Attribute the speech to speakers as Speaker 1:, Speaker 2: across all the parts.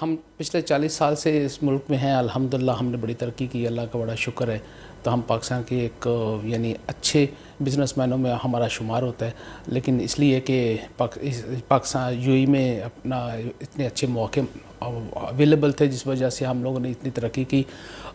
Speaker 1: हम पिछले 40 साल से इस मुल्क में हैं। अल्हम्दुलिल्लाह हमने बड़ी तरक्की की, अल्लाह का बड़ा शुक्र है। तो हम पाकिस्तान के एक यानी अच्छे बिजनेसमैनों में हमारा शुमार होता है। लेकिन इसलिए कि पाकिस्तान यूएई में अपना इतने अच्छे मौके अवेलेबल थे, जिस वजह से हम लोगों ने इतनी तरक्की की।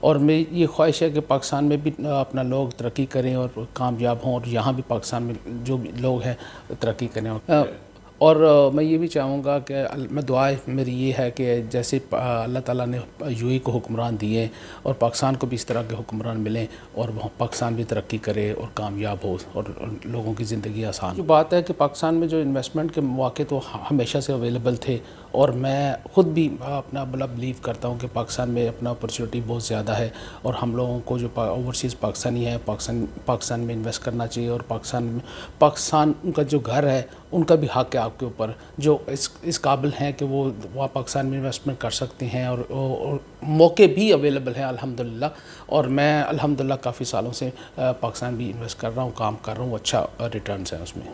Speaker 1: और मेरी ये ख्वाहिश है कि पाकिस्तान में भी अपना लोग तरक्की करें और कामयाब हों, और यहाँ भी पाकिस्तान में जो भी लोग हैं तरक्की करें। और मैं ये भी चाहूँगा कि मैं दुआ मेरी ये है कि जैसे अल्लाह ताला ने यूएई को हुक्मरान दिए और पाकिस्तान को भी इस तरह के हुक्मरान मिलें, और वहाँ पाकिस्तान भी तरक्की करे और कामयाब हो और लोगों की ज़िंदगी आसान। जो बात है कि पाकिस्तान में जो इन्वेस्टमेंट के मौके तो हमेशा से अवेलेबल थे, और मैं ख़ुद भी अपना बड़ा बिलीव करता हूँ कि पाकिस्तान में अपना अपॉर्चुनिटी बहुत ज़्यादा है। और हम लोगों को जो ओवरसीज़ पाकिस्तानी है, पाकिस्तान में इन्वेस्ट करना चाहिए। और पाकिस्तान का जो घर है उनका भी हक़ है आपके ऊपर, जो इस काबिल हैं कि वो वहाँ पाकिस्तान में इन्वेस्टमेंट कर सकते हैं, और मौके भी अवेलेबल हैं अल्हम्दुलिल्लाह। और मैं अल्हम्दुलिल्लाह काफ़ी सालों से पाकिस्तान भी इन्वेस्ट कर रहा हूँ, काम कर रहा हूँ, अच्छा रिटर्न्स हैं उसमें।